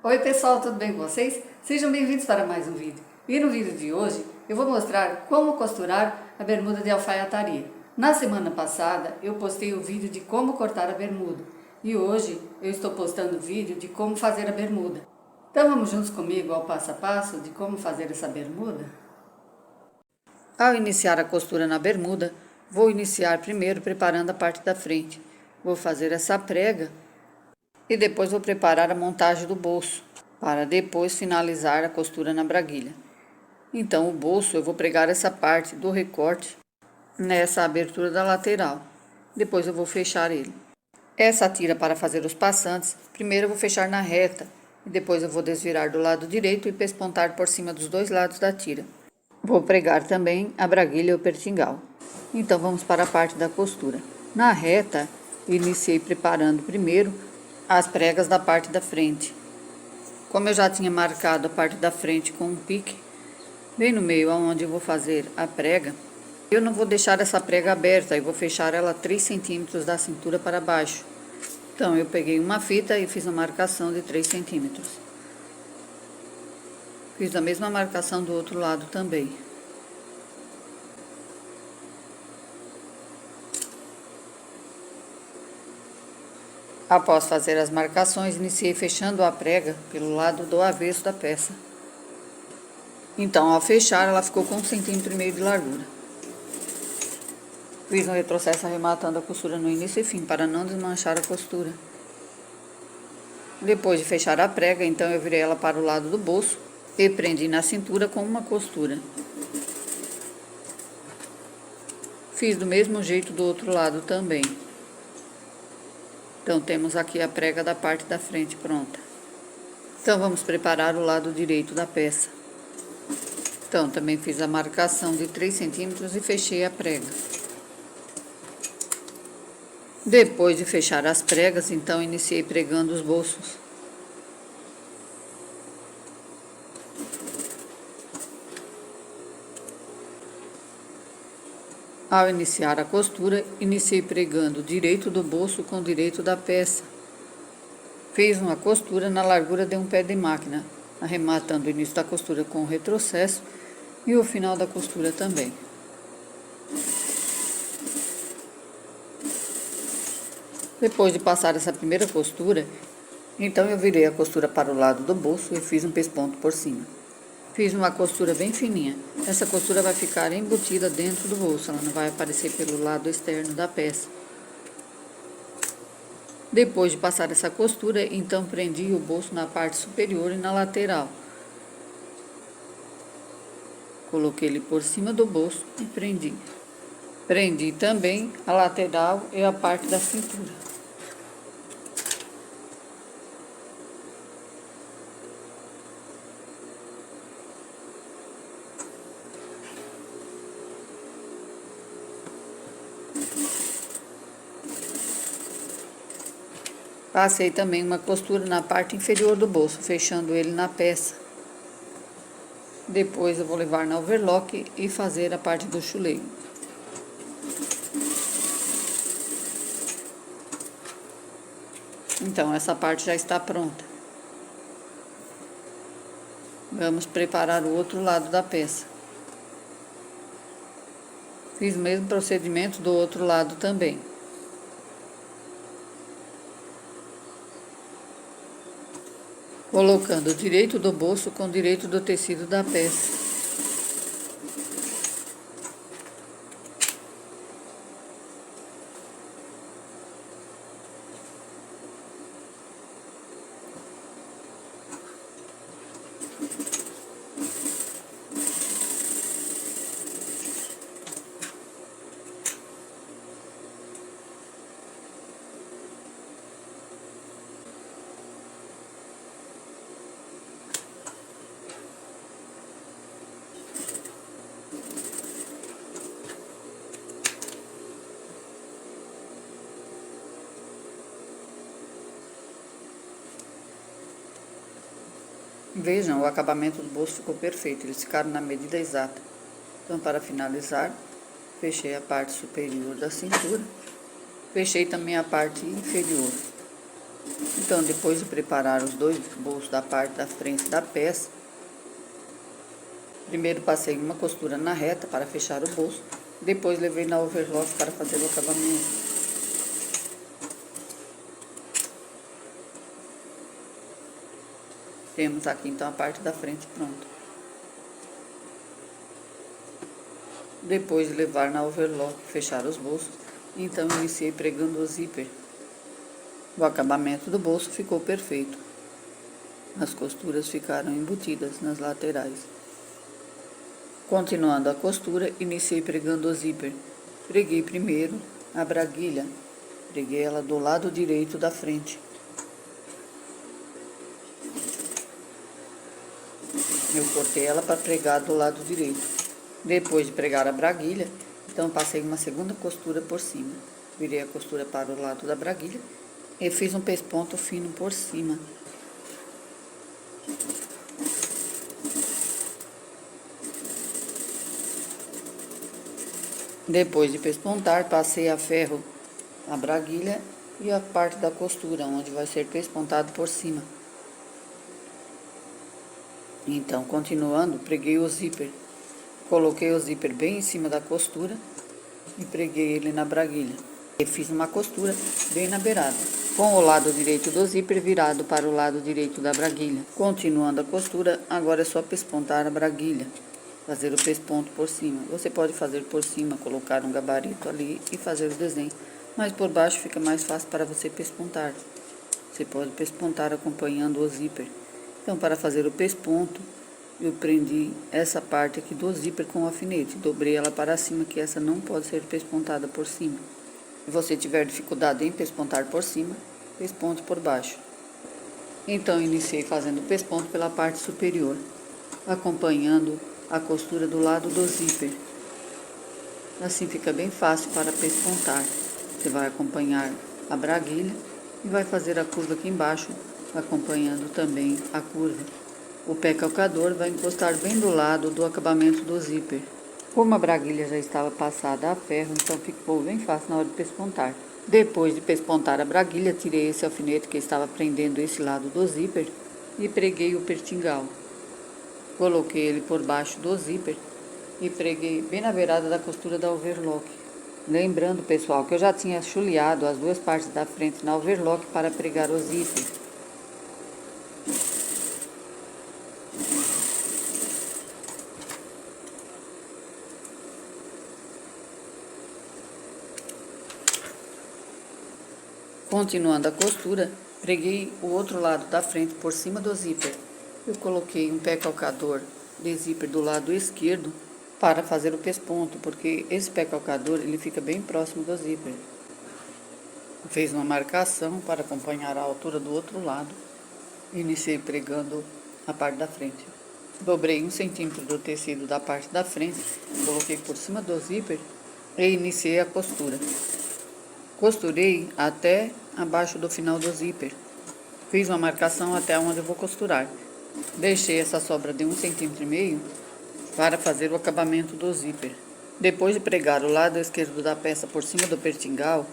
Oi pessoal, tudo bem com vocês? Sejam bem-vindos para mais um vídeo. E no vídeo de hoje eu vou mostrar como costurar a bermuda de alfaiataria. Na semana passada eu postei o vídeo de como cortar a bermuda e hoje eu estou postando o vídeo de como fazer a bermuda. Então vamos juntos comigo ao passo a passo de como fazer essa bermuda? Ao iniciar a costura na bermuda, vou iniciar primeiro preparando a parte da frente. Vou fazer essa prega e depois vou preparar a montagem do bolso, para depois finalizar a costura na braguilha. Então o bolso eu vou pregar essa parte do recorte nessa abertura da lateral, depois eu vou fechar ele. Essa tira para fazer os passantes, primeiro eu vou fechar na reta, e depois eu vou desvirar do lado direito e pespontar por cima dos dois lados da tira. Vou pregar também a braguilha e o pertingal. Então vamos para a parte da costura. Na reta, eu iniciei preparando primeiro as pregas da parte da frente. Como eu já tinha marcado a parte da frente com um pique, bem no meio onde eu vou fazer a prega, eu não vou deixar essa prega aberta, eu vou fechar ela 3 centímetros da cintura para baixo. Então eu peguei uma fita e fiz a marcação de 3 centímetros. Fiz a mesma marcação do outro lado também. Após fazer as marcações, iniciei fechando a prega pelo lado do avesso da peça. Então, ao fechar, ela ficou com 1,5 centímetros de largura. Fiz um retrocesso arrematando a costura no início e fim, para não desmanchar a costura. Depois de fechar a prega, então eu virei ela para o lado do bolso e prendi na cintura com uma costura. Fiz do mesmo jeito do outro lado também. Então, temos aqui a prega da parte da frente pronta. Então, vamos preparar o lado direito da peça. Então, também fiz a marcação de 3 centímetros e fechei a prega. Depois de fechar as pregas, então, iniciei pregando os bolsos. Ao iniciar a costura, iniciei pregando o direito do bolso com o direito da peça. Fiz uma costura na largura de um pé de máquina, arrematando o início da costura com o retrocesso e o final da costura também. Depois de passar essa primeira costura, então eu virei a costura para o lado do bolso e fiz um pesponto por cima. Fiz uma costura bem fininha. Essa costura vai ficar embutida dentro do bolso, ela não vai aparecer pelo lado externo da peça. Depois de passar essa costura, então prendi o bolso na parte superior e na lateral. Coloquei ele por cima do bolso e prendi. Prendi também a lateral e a parte da cintura. Passei também uma costura na parte inferior do bolso, fechando ele na peça. Depois eu vou levar na overlock e fazer a parte do chuleio. Então, essa parte já está pronta. Vamos preparar o outro lado da peça. Fiz o mesmo procedimento do outro lado também. Colocando o direito do bolso com o direito do tecido da peça. Vejam, o acabamento do bolso ficou perfeito, eles ficaram na medida exata. Então, para finalizar, fechei a parte superior da cintura, fechei também a parte inferior. Então, Então, depois de preparar os dois bolsos da parte da frente da peça, primeiro passei uma costura na reta para fechar o bolso, depois levei na overlock para fazer o acabamento. Temos aqui então a parte da frente pronta. Depois de levar na overlock e fechar os bolsos, então iniciei pregando o zíper. O acabamento do bolso ficou perfeito. As costuras ficaram embutidas nas laterais. Continuando a costura, iniciei pregando o zíper. Preguei primeiro a braguilha. Preguei ela do lado direito da frente. Eu cortei ela para pregar do lado direito. Depois de pregar a braguilha, então passei uma segunda costura por cima. Virei a costura para o lado da braguilha e fiz um pesponto fino por cima. Depois de pespontar, passei a ferro a braguilha e a parte da costura, onde vai ser pespontado por cima. Então, continuando, preguei o zíper. Coloquei o zíper bem em cima da costura e preguei ele na braguilha. E fiz uma costura bem na beirada, com o lado direito do zíper virado para o lado direito da braguilha. Continuando a costura, agora é só pespontar a braguilha, fazer o pesponto por cima. Você pode fazer por cima, colocar um gabarito ali e fazer o desenho, mas por baixo fica mais fácil para você pespontar. Você pode pespontar acompanhando o zíper. Então, para fazer o pesponto, eu prendi essa parte aqui do zíper com o alfinete. Dobrei ela para cima, que essa não pode ser pespontada por cima. Se você tiver dificuldade em pespontar por cima, pesponte por baixo. Então, iniciei fazendo o pesponto pela parte superior, acompanhando a costura do lado do zíper. Assim fica bem fácil para pespontar. Você vai acompanhar a braguilha e vai fazer a curva aqui embaixo, acompanhando também a curva. O pé calcador vai encostar bem do lado do acabamento do zíper. Como a braguilha já estava passada a ferro, então ficou bem fácil na hora de pespontar. Depois de pespontar a braguilha, tirei esse alfinete que estava prendendo esse lado do zíper e preguei o pertingal. Coloquei ele por baixo do zíper e preguei bem na beirada da costura da overlock. Lembrando, pessoal, que eu já tinha chuleado as duas partes da frente na overlock para pregar o zíper. Continuando a costura, preguei o outro lado da frente por cima do zíper. Eu coloquei um pé calcador de zíper do lado esquerdo para fazer o pesponto, porque esse pé calcador ele fica bem próximo do zíper. Fiz uma marcação para acompanhar a altura do outro lado e iniciei pregando a parte da frente. Dobrei 1 centímetro do tecido da parte da frente, coloquei por cima do zíper e iniciei a costura. Costurei até abaixo do final do zíper. Fiz uma marcação até onde eu vou costurar. Deixei essa sobra de 1,5 cm para fazer o acabamento do zíper. Depois de pregar o lado esquerdo da peça por cima do pertingal,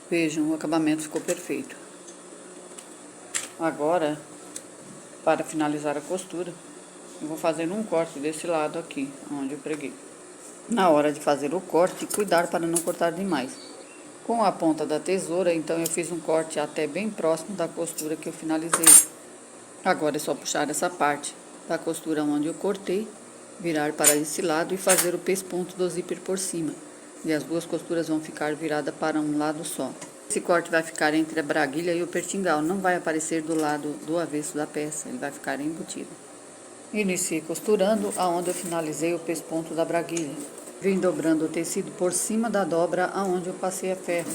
vejam, o acabamento ficou perfeito. Agora, para finalizar a costura, eu vou fazer um corte desse lado aqui, onde eu preguei. Na hora de fazer o corte, cuidar para não cortar demais. Com a ponta da tesoura, então eu fiz um corte até bem próximo da costura que eu finalizei. Agora é só puxar essa parte da costura onde eu cortei, virar para esse lado e fazer o pesponto do zíper por cima. E as duas costuras vão ficar viradas para um lado só. Esse corte vai ficar entre a braguilha e o pertingal, não vai aparecer do lado do avesso da peça, ele vai ficar embutido. Iniciei costurando aonde eu finalizei o pesponto da braguilha. Vim dobrando o tecido por cima da dobra aonde eu passei a ferro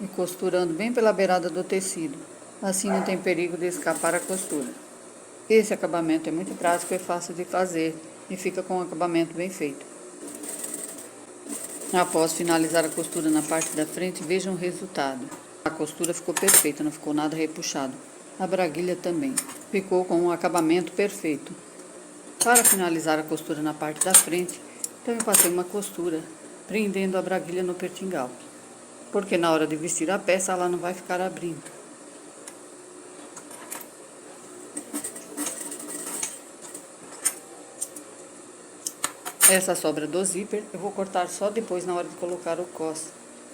e costurando bem pela beirada do tecido. Assim não tem perigo de escapar a costura. Esse acabamento é muito prático e fácil de fazer e fica com um acabamento bem feito. Após finalizar a costura na parte da frente, vejam o resultado. A costura ficou perfeita, não ficou nada repuxado. A braguilha também. Ficou com um acabamento perfeito. Para finalizar a costura na parte da frente, então eu passei uma costura, prendendo a braguilha no pertingal. Porque na hora de vestir a peça, ela não vai ficar abrindo. Essa sobra do zíper eu vou cortar só depois na hora de colocar o cos,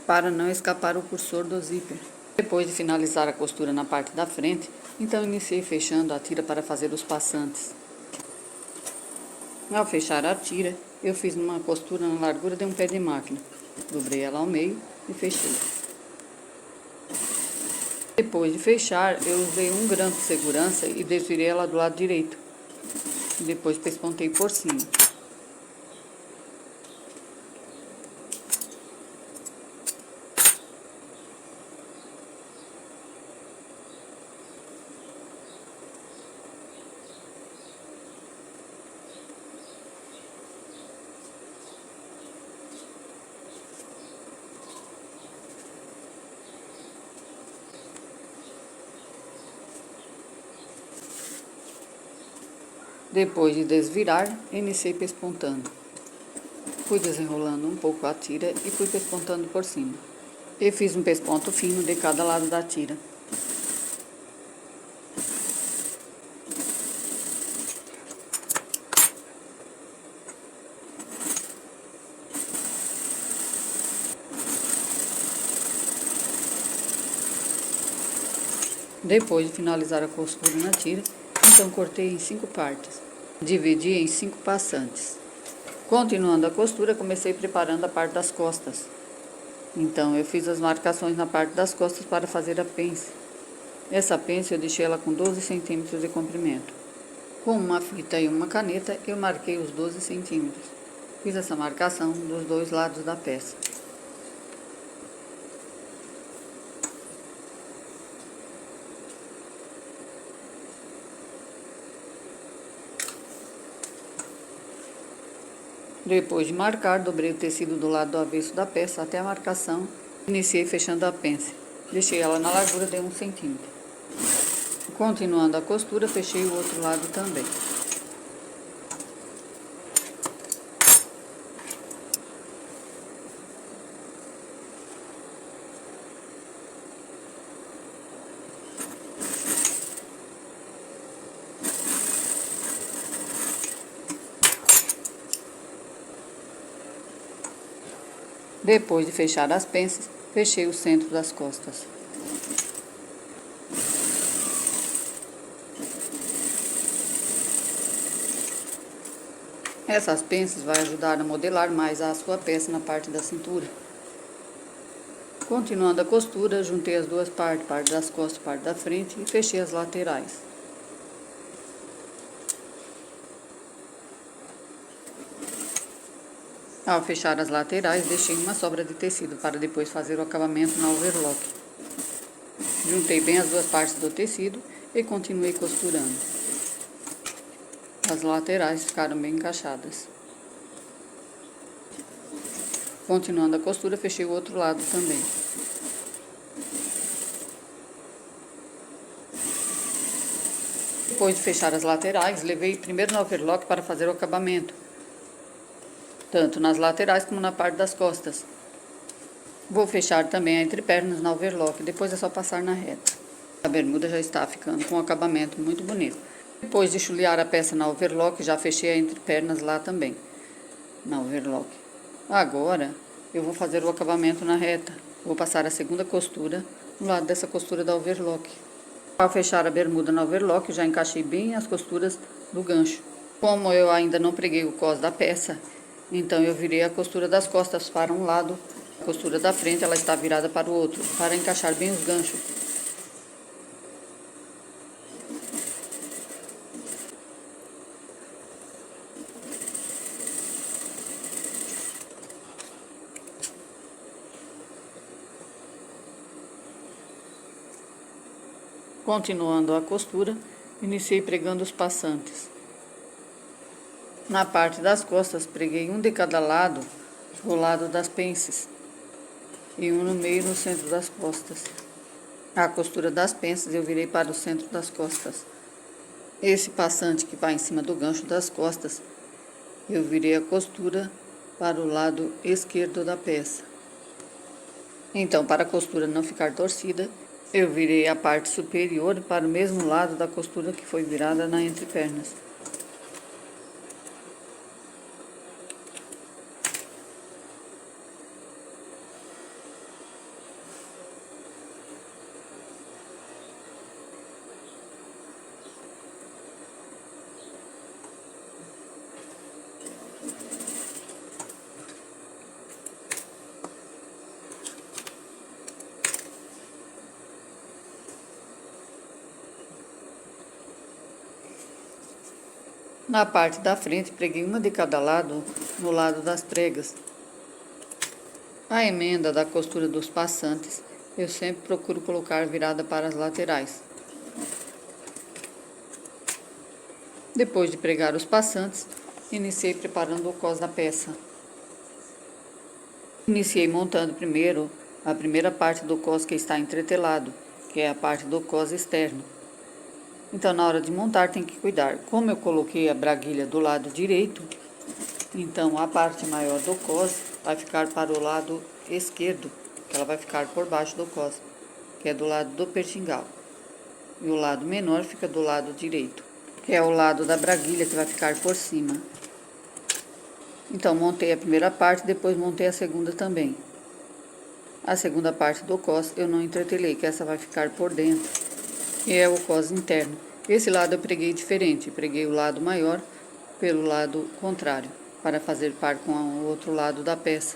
para não escapar o cursor do zíper. Depois de finalizar a costura na parte da frente, então iniciei fechando a tira para fazer os passantes. Ao fechar a tira, eu fiz uma costura na largura de um pé de máquina. Dobrei ela ao meio e fechei. Depois de fechar, eu usei um grampo de segurança e desvirei ela do lado direito. Depois pespontei por cima. Depois de desvirar, iniciei pespontando. Fui desenrolando um pouco a tira e fui pespontando por cima. E fiz um pesponto fino de cada lado da tira. Depois de finalizar a costura na tira, então cortei em 5 partes. Dividi em 5 passantes. Continuando a costura, comecei preparando a parte das costas. Então, eu fiz as marcações na parte das costas para fazer a pence. Essa pence eu deixei ela com 12 centímetros de comprimento. Com uma fita e uma caneta, eu marquei os 12 centímetros. Fiz essa marcação dos dois lados da peça. Depois de marcar, dobrei o tecido do lado do avesso da peça até a marcação. Iniciei fechando a pence. Deixei ela na largura de 1 centímetro. Continuando a costura, fechei o outro lado também. Depois de fechar as pences, fechei o centro das costas. Essas pences vão ajudar a modelar mais a sua peça na parte da cintura. Continuando a costura, juntei as duas partes, parte das costas e parte da frente, e fechei as laterais. Ao fechar as laterais, deixei uma sobra de tecido para depois fazer o acabamento na overlock. Juntei bem as duas partes do tecido e continuei costurando. As laterais ficaram bem encaixadas. Continuando a costura, fechei o outro lado também. Depois de fechar as laterais, levei primeiro no overlock para fazer o acabamento, tanto nas laterais como na parte das costas. Vou fechar também a entrepernas na overlock, depois é só passar na reta. A bermuda já está ficando com um acabamento muito bonito. Depois de chulear a peça na overlock, já fechei a entrepernas lá também, na overlock. Agora, eu vou fazer o acabamento na reta. Vou passar a segunda costura no lado dessa costura da overlock. Ao fechar a bermuda na overlock, já encaixei bem as costuras do gancho. Como eu ainda não preguei o cos da peça, então eu virei a costura das costas para um lado, a costura da frente ela está virada para o outro, para encaixar bem os ganchos. Continuando a costura, iniciei pregando os passantes. Na parte das costas, preguei um de cada lado, do lado das pences, e um no meio no centro das costas. A costura das pences eu virei para o centro das costas. Esse passante que vai em cima do gancho das costas, eu virei a costura para o lado esquerdo da peça. Então, para a costura não ficar torcida, eu virei a parte superior para o mesmo lado da costura que foi virada na entrepernas. Na parte da frente, preguei uma de cada lado no lado das pregas. A emenda da costura dos passantes, eu sempre procuro colocar virada para as laterais. Depois de pregar os passantes, iniciei preparando o cós da peça. Iniciei montando primeiro a primeira parte do cós que está entretelado, que é a parte do cós externo. Então, na hora de montar, tem que cuidar. Como eu coloquei a braguilha do lado direito, então a parte maior do cós vai ficar para o lado esquerdo, que ela vai ficar por baixo do cós, que é do lado do pertingal. E o lado menor fica do lado direito, que é o lado da braguilha que vai ficar por cima. Então, montei a primeira parte, depois montei a segunda também. A segunda parte do cós eu não entretelei, que essa vai ficar por dentro, que é o cós interno. Esse lado eu preguei diferente, preguei o lado maior pelo lado contrário, para fazer par com o outro lado da peça.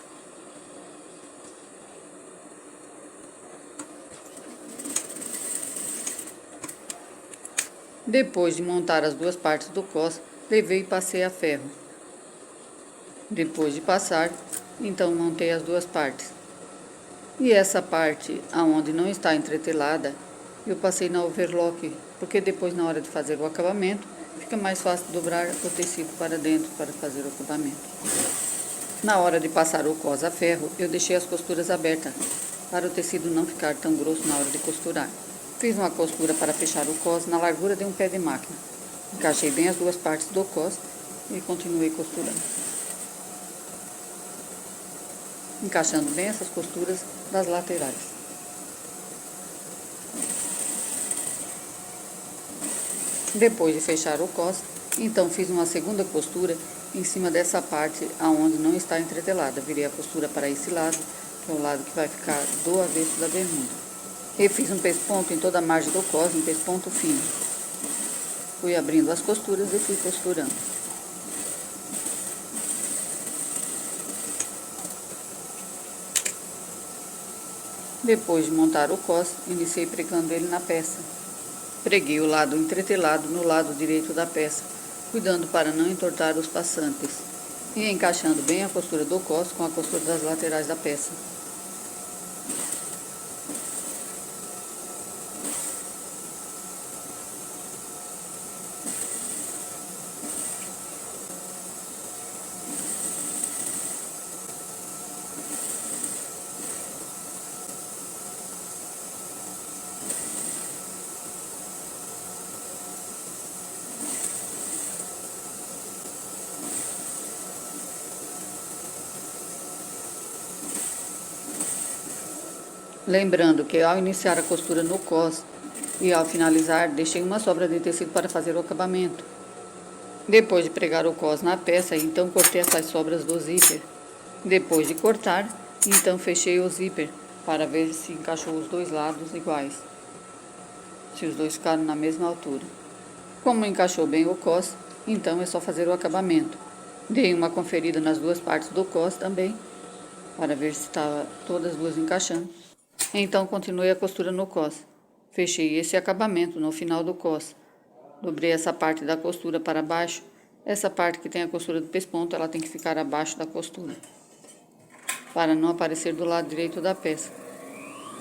Depois de montar as duas partes do cós, levei e passei a ferro. Depois de passar, então montei as duas partes. E essa parte aonde não está entretelada, eu passei na overlock, porque depois na hora de fazer o acabamento, fica mais fácil dobrar o tecido para dentro para fazer o acabamento. Na hora de passar o cós a ferro, eu deixei as costuras abertas, para o tecido não ficar tão grosso na hora de costurar. Fiz uma costura para fechar o cós na largura de um pé de máquina. Encaixei bem as duas partes do cós e continuei costurando. Encaixando bem essas costuras das laterais. Depois de fechar o cós, então fiz uma segunda costura em cima dessa parte aonde não está entretelada. Virei a costura para esse lado, que é o lado que vai ficar do avesso da bermuda. E fiz um pesponto em toda a margem do cós, um pesponto fino. Fui abrindo as costuras e fui costurando. Depois de montar o cós, iniciei pregando ele na peça. Preguei o lado entretelado no lado direito da peça, cuidando para não entortar os passantes, e encaixando bem a costura do cós com a costura das laterais da peça. Lembrando que ao iniciar a costura no cós e ao finalizar, deixei uma sobra de tecido para fazer o acabamento. Depois de pregar o cós na peça, então cortei essas sobras do zíper. Depois de cortar, então fechei o zíper para ver se encaixou os dois lados iguais, se os dois ficaram na mesma altura. Como encaixou bem o cós, então é só fazer o acabamento. Dei uma conferida nas duas partes do cós também, para ver se estava todas as duas encaixando. Então continuei a costura no cós. Fechei esse acabamento no final do cós. Dobrei essa parte da costura para baixo. Essa parte que tem a costura do pesponto, ela tem que ficar abaixo da costura, para não aparecer do lado direito da peça.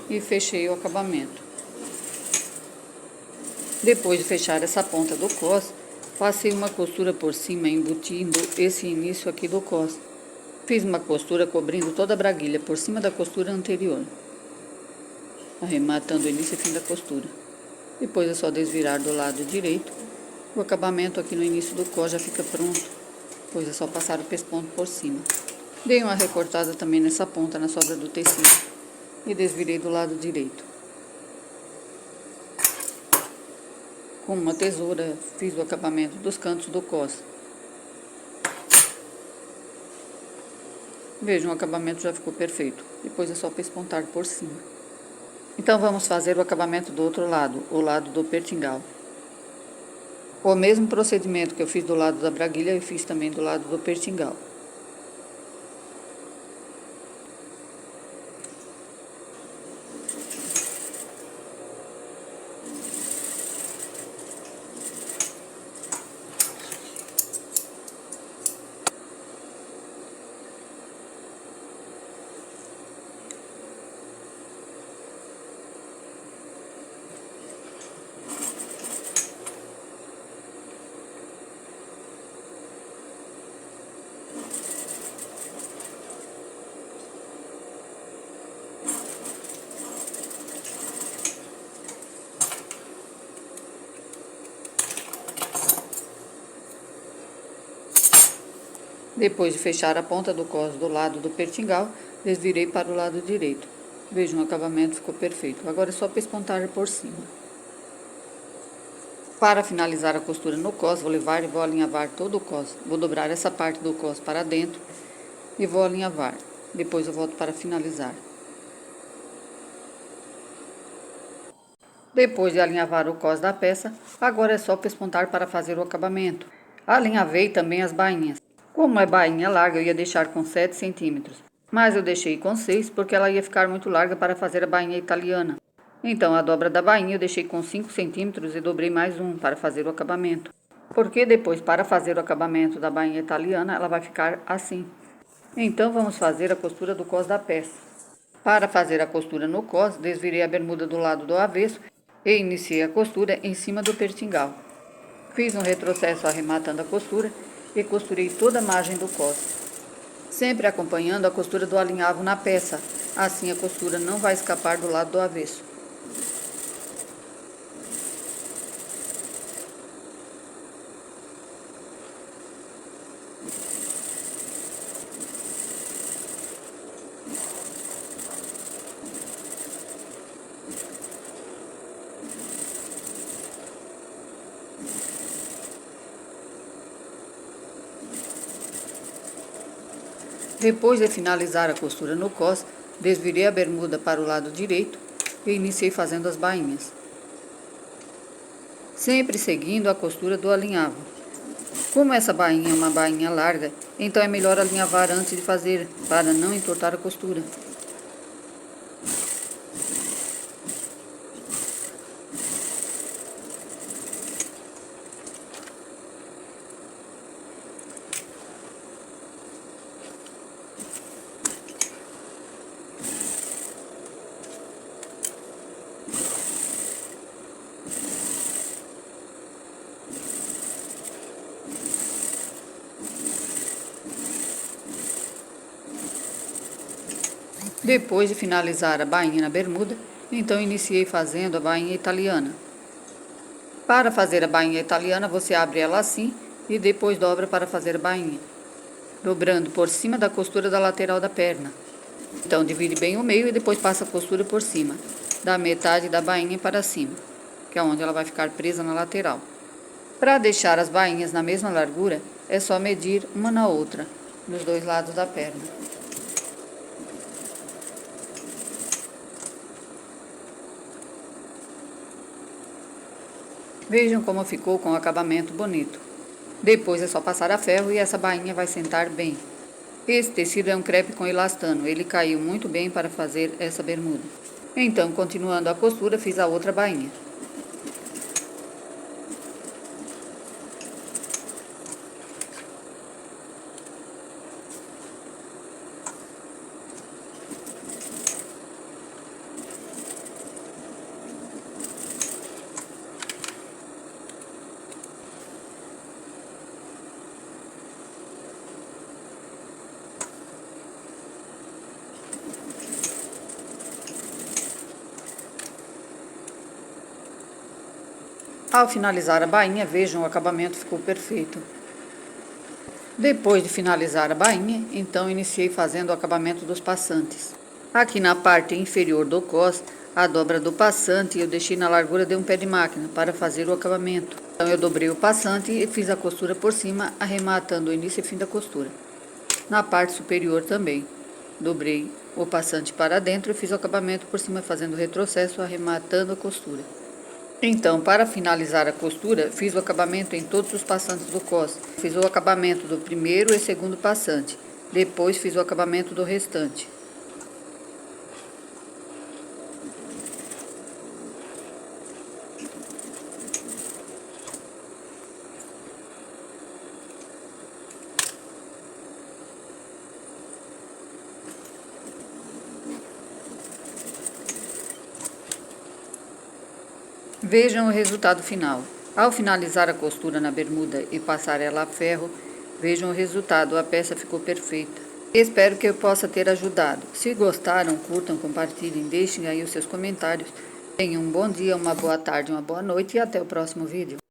E fechei o acabamento. Depois de fechar essa ponta do cós, passei uma costura por cima, embutindo esse início aqui do cós. Fiz uma costura cobrindo toda a braguilha por cima da costura anterior, arrematando o início e fim da costura. Depois é só desvirar do lado direito. O acabamento aqui no início do cós já fica pronto, pois é só passar o pesponto por cima. Dei uma recortada também nessa ponta, na sobra do tecido, e desvirei do lado direito. Com uma tesoura, fiz o acabamento dos cantos do cós. Vejam, o acabamento já ficou perfeito. Depois é só pespontar por cima. Então vamos fazer o acabamento do outro lado, o lado do pertingal. O mesmo procedimento que eu fiz do lado da braguilha, eu fiz também do lado do pertingal. Depois de fechar a ponta do cos do lado do pertingal, desvirei para o lado direito. Vejam, o acabamento ficou perfeito. Agora é só pespontar por cima. Para finalizar a costura no cos, vou levar e vou alinhavar todo o cos. Vou dobrar essa parte do cos para dentro e vou alinhavar. Depois eu volto para finalizar. Depois de alinhavar o cos da peça, agora é só pespontar para fazer o acabamento. Alinhavei também as bainhas. Como é bainha larga, eu ia deixar com 7 centímetros, mas eu deixei com 6 porque ela ia ficar muito larga para fazer a bainha italiana. Então, a dobra da bainha eu deixei com 5 centímetros e dobrei mais um para fazer o acabamento. Porque depois, para fazer o acabamento da bainha italiana, ela vai ficar assim. Então, vamos fazer a costura do cos da peça. Para fazer a costura no cos, desvirei a bermuda do lado do avesso e iniciei a costura em cima do pertingal. Fiz um retrocesso arrematando a costura e costurei toda a margem do cos, sempre acompanhando a costura do alinhavo na peça, assim a costura não vai escapar do lado do avesso. Depois de finalizar a costura no cos, desvirei a bermuda para o lado direito e iniciei fazendo as bainhas, sempre seguindo a costura do alinhavo. Como essa bainha é uma bainha larga, então é melhor alinhavar antes de fazer, para não entortar a costura. Depois de finalizar a bainha na bermuda, então iniciei fazendo a bainha italiana. Para fazer a bainha italiana, você abre ela assim e depois dobra para fazer a bainha, dobrando por cima da costura da lateral da perna. Então divide bem o meio e depois passa a costura por cima, da metade da bainha para cima, que é onde ela vai ficar presa na lateral. Para deixar as bainhas na mesma largura, é só medir uma na outra, nos dois lados da perna. Vejam como ficou com o acabamento bonito. Depois é só passar a ferro e essa bainha vai sentar bem. Esse tecido é um crepe com elastano, ele caiu muito bem para fazer essa bermuda. Então, continuando a costura, fiz a outra bainha. Ao finalizar a bainha, vejam, o acabamento ficou perfeito. Depois de finalizar a bainha, então iniciei fazendo o acabamento dos passantes. Aqui na parte inferior do cos, a dobra do passante eu deixei na largura de um pé de máquina para fazer o acabamento. Então eu dobrei o passante e fiz a costura por cima, arrematando o início e fim da costura. Na parte superior também, dobrei o passante para dentro e fiz o acabamento por cima, fazendo o retrocesso, arrematando a costura. Então, para finalizar a costura, fiz o acabamento em todos os passantes do cos. Fiz o acabamento do primeiro e segundo passante. Depois fiz o acabamento do restante. Vejam o resultado final. Ao finalizar a costura na bermuda e passar ela a ferro, vejam o resultado, a peça ficou perfeita. Espero que eu possa ter ajudado. Se gostaram, curtam, compartilhem, deixem aí os seus comentários. Tenham um bom dia, uma boa tarde, uma boa noite e até o próximo vídeo.